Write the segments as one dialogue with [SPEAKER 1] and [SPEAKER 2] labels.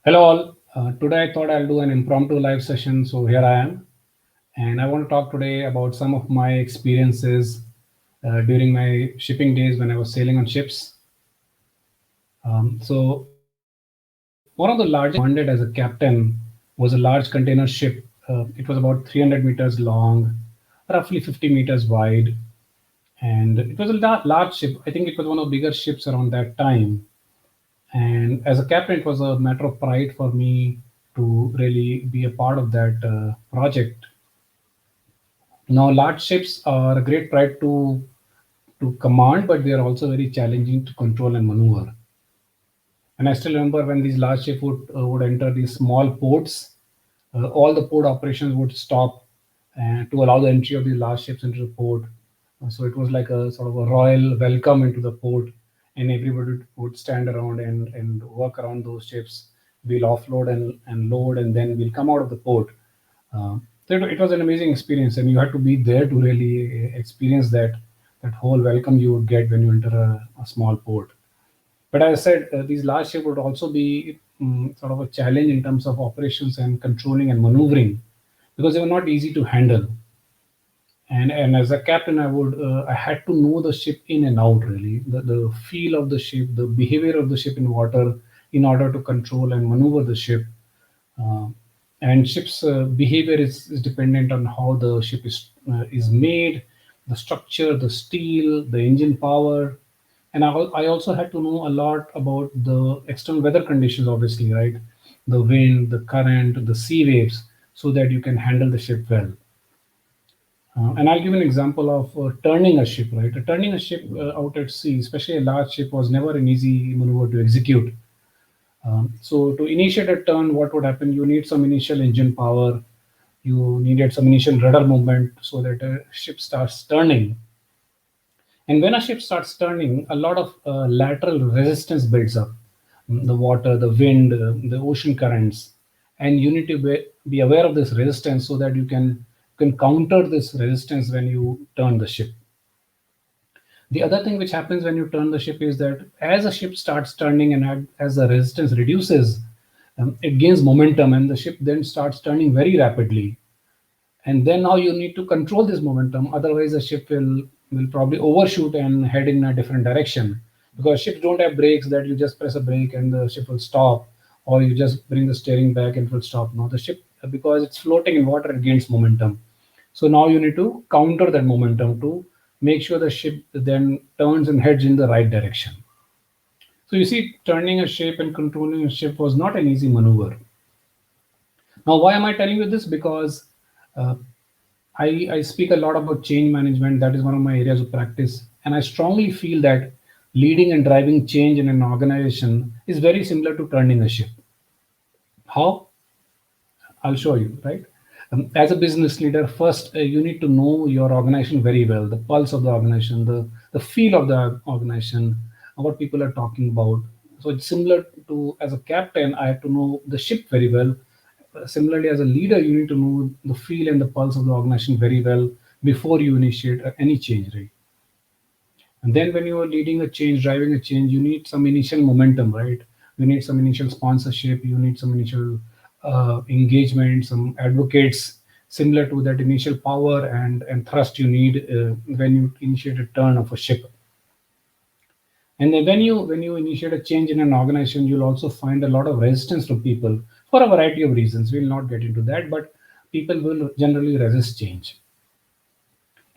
[SPEAKER 1] Hello all. Today I thought I'll do an impromptu live session. So here I am, and I want to talk today about some of my experiences during my shipping days when I was sailing on ships. So one of the largest commanded as a captain was a large container ship. It was about 300 meters long, roughly 50 meters wide, and it was a large ship. I think it was one of the bigger ships around that time. And as a captain, it was a matter of pride for me to really be a part of that project. Now, large ships are a great pride to command, but they are also very challenging to control and maneuver. And I still remember when these large ships would enter these small ports, all the port operations would stop to allow the entry of these large ships into the port. So it was like a sort of a royal welcome into the port, and everybody would stand around and work around those ships. We'll offload and load, and then we'll come out of the port. So it was an amazing experience, and you had to be there to really experience that whole welcome you would get when you enter a small port. But as I said, these large ships would also be sort of a challenge in terms of operations and controlling and maneuvering because they were not easy to handle. And as a captain, I had to know the ship in and out really, the feel of the ship, the behavior of the ship in water in order to control and maneuver the ship. Uh, and ship's behavior is dependent on how the ship is made, the structure, the steel, the engine power, and I also had to know a lot about the external weather conditions, obviously, right? The wind, the current, the sea waves, so that you can handle the ship well. And I'll give an example of turning a ship, right? Turning a ship out at sea, especially a large ship, was never an easy maneuver to execute. So to initiate a turn, what would happen? You need some initial engine power. You needed some initial rudder movement so that a ship starts turning. And when a ship starts turning, a lot of lateral resistance builds up. The water, the wind, the ocean currents. And you need to be aware of this resistance so that you can counter this resistance when you turn the ship. The other thing which happens when you turn the ship is that as a ship starts turning and as the resistance reduces, it gains momentum and the ship then starts turning very rapidly. And then now you need to control this momentum, otherwise the ship will probably overshoot and head in a different direction, because ships don't have brakes that you just press a brake and the ship will stop, or you just bring the steering back and it will stop. No, the ship, because it's floating in water, it gains momentum. So now you need to counter that momentum to make sure the ship then turns and heads in the right direction. So you see, turning a ship and controlling a ship was not an easy maneuver. Now, why am I telling you this? Because uh, I speak a lot about change management. That is one of my areas of practice. And I strongly feel that leading and driving change in an organization is very similar to turning a ship. How? I'll show you, right? As a business leader, first you need to know your organization very well, the pulse of the organization, the feel of the organization, what people are talking about. So it's similar to as a captain, I have to know the ship very well. Similarly, as a leader, you need to know the feel and the pulse of the organization very well before you initiate any change, right? And then when you are leading a change, driving a change, you need some initial momentum, right? You need some initial sponsorship, you need some initial engagement, some advocates, similar to that initial power and thrust you need when you initiate a turn of a ship. And then when you initiate a change in an organization, you'll also find a lot of resistance from people for a variety of reasons. We'll not get into that, but people will generally resist change,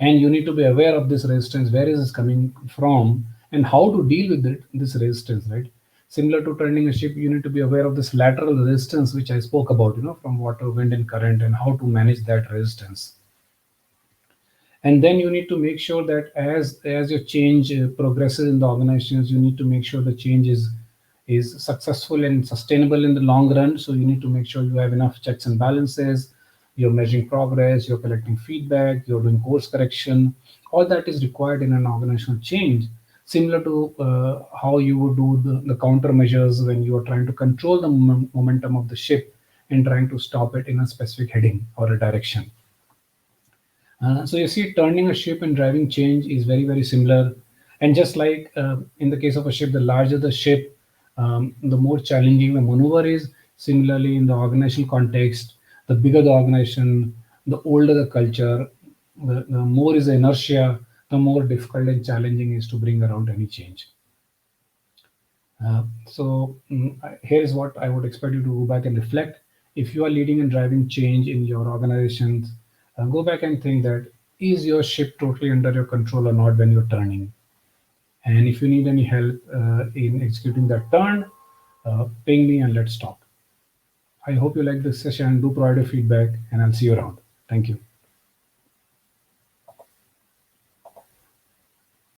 [SPEAKER 1] and you need to be aware of this resistance, where is it coming from and how to deal with this resistance, right? Similar to turning a ship, you need to be aware of this lateral resistance which I spoke about, from water, wind and current, and how to manage that resistance. And then you need to make sure that as your change progresses in the organizations, you need to make sure the change is successful and sustainable in the long run. So you need to make sure you have enough checks and balances, you're measuring progress, you're collecting feedback, you're doing course correction. All that is required in an organizational change, similar to how you would do the countermeasures when you are trying to control the momentum of the ship and trying to stop it in a specific heading or a direction. So you see, turning a ship and driving change is very, very similar. And just like in the case of a ship, the larger the ship, the more challenging the maneuver is. Similarly, in the organizational context, the bigger the organization, the older the culture, the more is the inertia, the more difficult and challenging is to bring around any change. Here is what I would expect you to go back and reflect. If you are leading and driving change in your organizations, go back and think that is your ship totally under your control or not when you're turning? And if you need any help in executing that turn, ping me and let's talk. I hope you like this session. Do provide your feedback, and I'll see you around. Thank you.